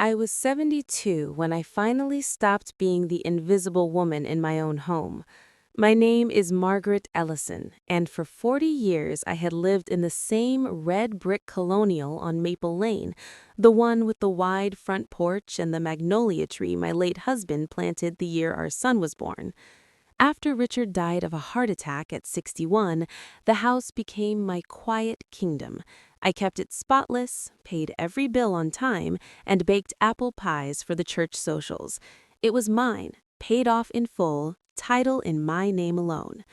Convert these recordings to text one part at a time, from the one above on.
I was 72 when I finally stopped being the invisible woman in my own home. My name is Margaret Ellison, and for 40 years I had lived in the same red brick colonial on Maple Lane, the one with the wide front porch and the magnolia tree my late husband planted the year our son was born. After Richard died of a heart attack at 61, the house became my quiet kingdom. I kept it spotless, paid every bill on time, and baked apple pies for the church socials. It was mine, paid off in full, title in my name alone.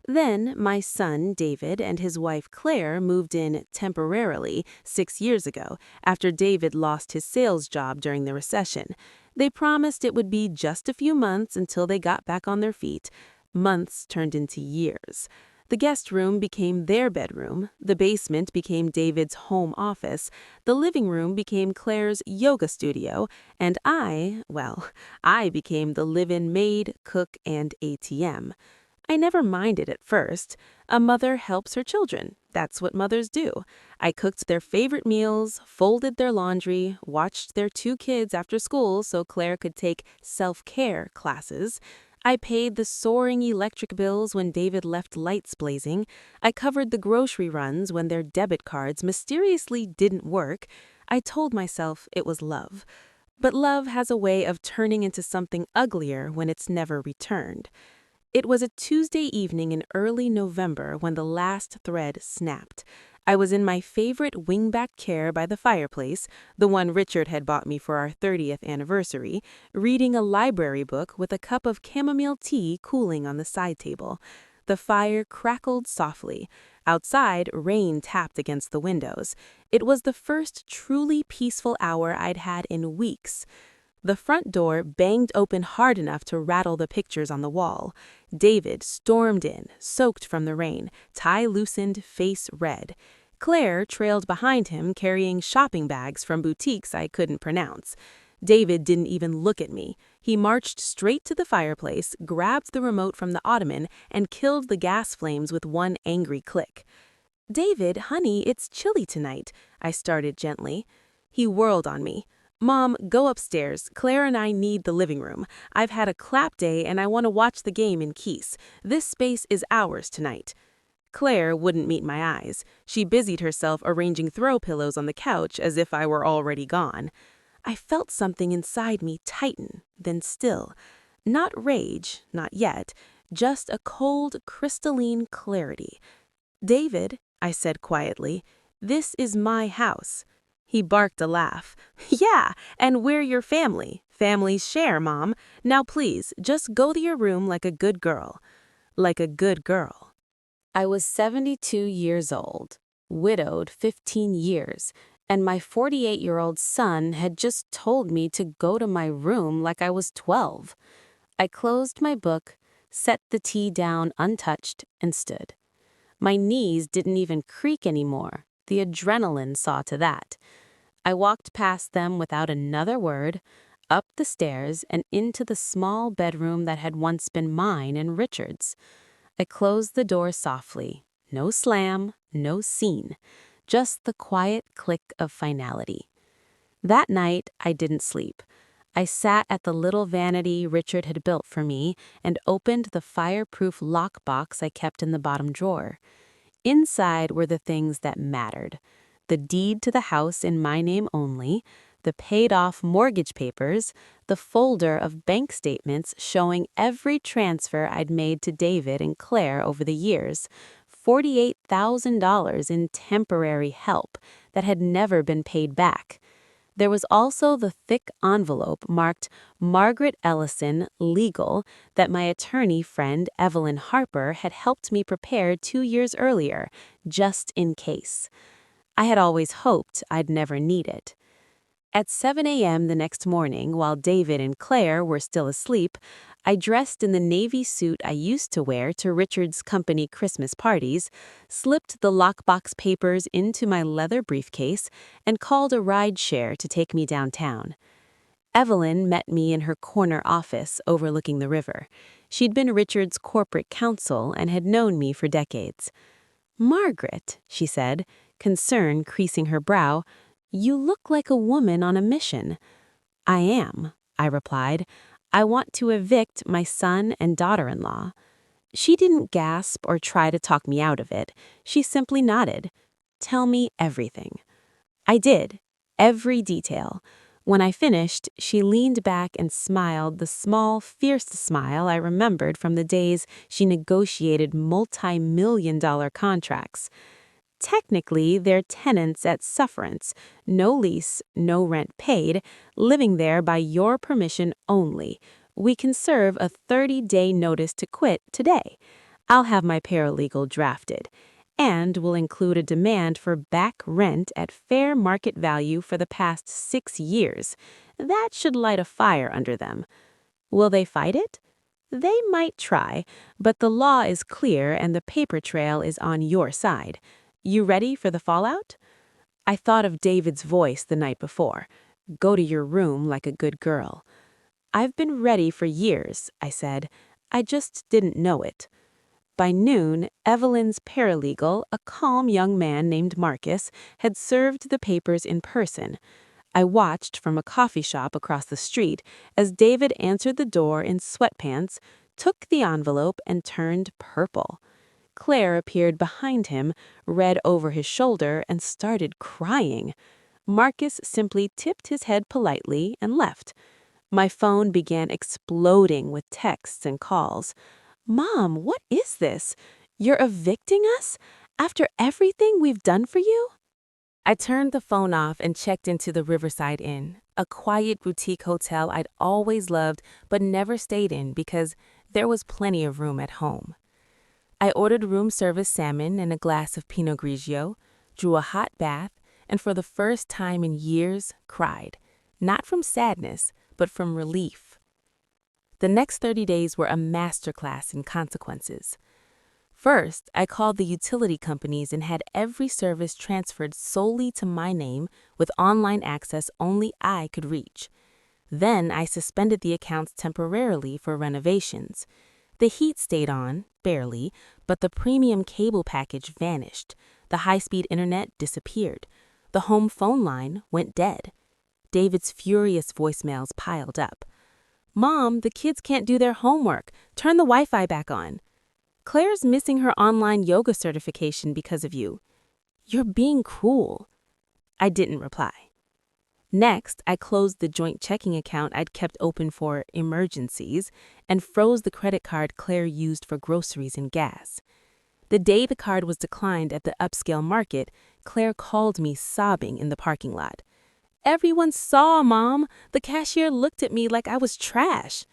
Then my son, David, and his wife, Claire, moved in temporarily 6 years ago after David lost his sales job during the recession. They promised it would be just a few months until they got back on their feet. Months turned into years. The guest room became their bedroom, the basement became David's home office, the living room became Claire's yoga studio, and I became the live-in maid, cook, and ATM. I never minded at first. A mother helps her children. That's what mothers do. I cooked their favorite meals, folded their laundry, watched their 2 kids after school so Claire could take self-care classes. I paid the soaring electric bills when David left lights blazing. I covered the grocery runs when their debit cards mysteriously didn't work. I told myself it was love. But love has a way of turning into something uglier when it's never returned. It was a Tuesday evening in early November when the last thread snapped. I was in my favorite wingback chair by the fireplace, the one Richard had bought me for our 30th anniversary, reading a library book with a cup of chamomile tea cooling on the side table. The fire crackled softly. Outside, rain tapped against the windows. It was the first truly peaceful hour I'd had in weeks. The front door banged open hard enough to rattle the pictures on the wall. David stormed in, soaked from the rain, tie loosened, face red. Claire trailed behind him carrying shopping bags from boutiques I couldn't pronounce. David didn't even look at me. He marched straight to the fireplace, grabbed the remote from the ottoman, and killed the gas flames with one angry click. "David, honey, it's chilly tonight," I started gently. He whirled on me. "Mom, go upstairs. Claire and I need the living room. I've had a clap day and I want to watch the game in peace. This space is ours tonight." Claire wouldn't meet my eyes. She busied herself arranging throw pillows on the couch as if I were already gone. I felt something inside me tighten, then still. Not rage, not yet, just a cold, crystalline clarity. "David," I said quietly, "this is my house." He barked a laugh. "Yeah, and we're your family. Families share, Mom. Now please, just go to your room like a good girl." Like a good girl. I was 72 years old, widowed 15 years, and my 48-year-old son had just told me to go to my room like I was 12. I closed my book, set the tea down untouched, and stood. My knees didn't even creak anymore. The adrenaline saw to that. I walked past them without another word, up the stairs and into the small bedroom that had once been mine and Richard's. I closed the door softly. No slam, no scene. Just the quiet click of finality. That night, I didn't sleep. I sat at the little vanity Richard had built for me and opened the fireproof lockbox I kept in the bottom drawer. Inside were the things that mattered. The deed to the house in my name only, the paid-off mortgage papers, the folder of bank statements showing every transfer I'd made to David and Claire over the years, $48,000 in temporary help that had never been paid back. There was also the thick envelope marked Margaret Ellison, Legal, that my attorney friend Evelyn Harper had helped me prepare 2 years earlier, just in case. I had always hoped I'd never need it. At 7 a.m. the next morning, while David and Claire were still asleep, I dressed in the navy suit I used to wear to Richard's company Christmas parties, slipped the lockbox papers into my leather briefcase, and called a ride-share to take me downtown. Evelyn met me in her corner office overlooking the river. She'd been Richard's corporate counsel and had known me for decades. "Margaret," she said, concern creasing her brow, "you look like a woman on a mission." I am, I replied. I want to evict my son and daughter-in-law. She didn't gasp or try to talk me out of it. She simply nodded. Tell me everything. I did. Every detail. When I finished, she leaned back and smiled the small, fierce smile I remembered from the days she negotiated multi-million-dollar contracts. Technically, they're tenants at sufferance, no lease, no rent paid, living there by your permission only. We can serve a 30-day notice to quit today. I'll have my paralegal drafted. And will include a demand for back rent at fair market value for the past 6 years. That should light a fire under them. Will they fight it? They might try, but the law is clear and the paper trail is on your side. You ready for the fallout? I thought of David's voice the night before. Go to your room like a good girl. I've been ready for years, I said. I just didn't know it. By noon, Evelyn's paralegal, a calm young man named Marcus, had served the papers in person. I watched from a coffee shop across the street as David answered the door in sweatpants, took the envelope, and turned purple. Claire appeared behind him, read over his shoulder, and started crying. Marcus simply tipped his head politely and left. My phone began exploding with texts and calls. Mom, what is this? You're evicting us? After everything we've done for you? I turned the phone off and checked into the Riverside Inn, a quiet boutique hotel I'd always loved but never stayed in because there was plenty of room at home. I ordered room service salmon and a glass of Pinot Grigio, drew a hot bath, and for the first time in years, cried. Not from sadness, but from relief. The next 30 days were a masterclass in consequences. First, I called the utility companies and had every service transferred solely to my name with online access only I could reach. Then I suspended the accounts temporarily for renovations. The heat stayed on, barely, but the premium cable package vanished. The high-speed internet disappeared. The home phone line went dead. David's furious voicemails piled up. Mom, the kids can't do their homework. Turn the Wi-Fi back on. Claire's missing her online yoga certification because of you. You're being cruel. I didn't reply. Next, I closed the joint checking account I'd kept open for emergencies and froze the credit card Claire used for groceries and gas. The day the card was declined at the upscale market, Claire called me sobbing in the parking lot. Everyone saw, Mom. The cashier looked at me like I was trash.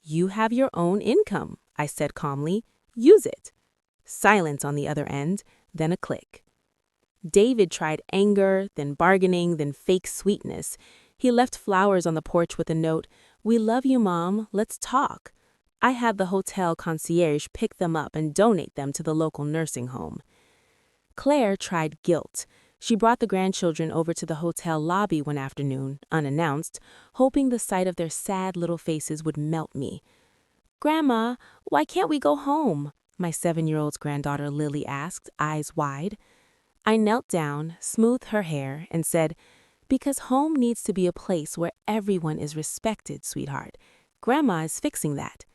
You have your own income, I said calmly. Use it. Silence on the other end, then a click. David tried anger, then bargaining, then fake sweetness. He left flowers on the porch with a note, "We love you, Mom. Let's talk." I had the hotel concierge pick them up and donate them to the local nursing home. Claire tried guilt. She brought the grandchildren over to the hotel lobby one afternoon, unannounced, hoping the sight of their sad little faces would melt me. "Grandma, why can't we go home?" my 7-year-old's granddaughter Lily asked, eyes wide. I knelt down, smoothed her hair, and said, "Because home needs to be a place where everyone is respected, sweetheart. Grandma is fixing that."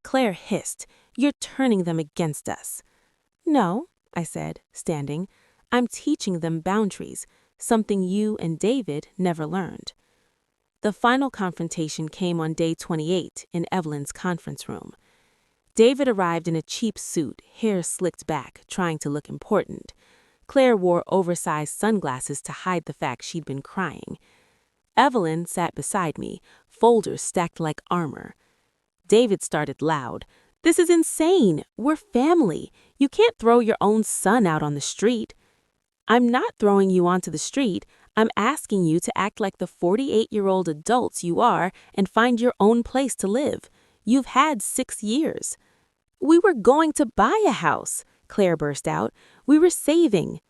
Claire hissed, "You're turning them against us." "No," I said, standing. "I'm teaching them boundaries, something you and David never learned." The final confrontation came on day 28 in Evelyn's conference room. David arrived in a cheap suit, hair slicked back, trying to look important. Claire wore oversized sunglasses to hide the fact she'd been crying. Evelyn sat beside me, folders stacked like armor. David started loud. "This is insane. We're family. You can't throw your own son out on the street." "I'm not throwing you onto the street. I'm asking you to act like the 48-year-old adults you are and find your own place to live. You've had 6 years." "We were going to buy a house," Claire burst out. "We were saving."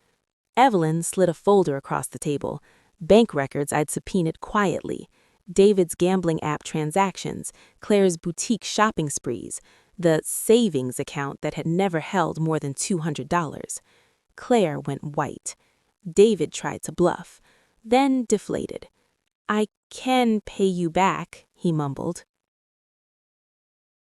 Evelyn slid a folder across the table. Bank records I'd subpoenaed quietly. David's gambling app transactions, Claire's boutique shopping sprees, the savings account that had never held more than $200. Claire went white. David tried to bluff, then deflated. I can pay you back, he mumbled.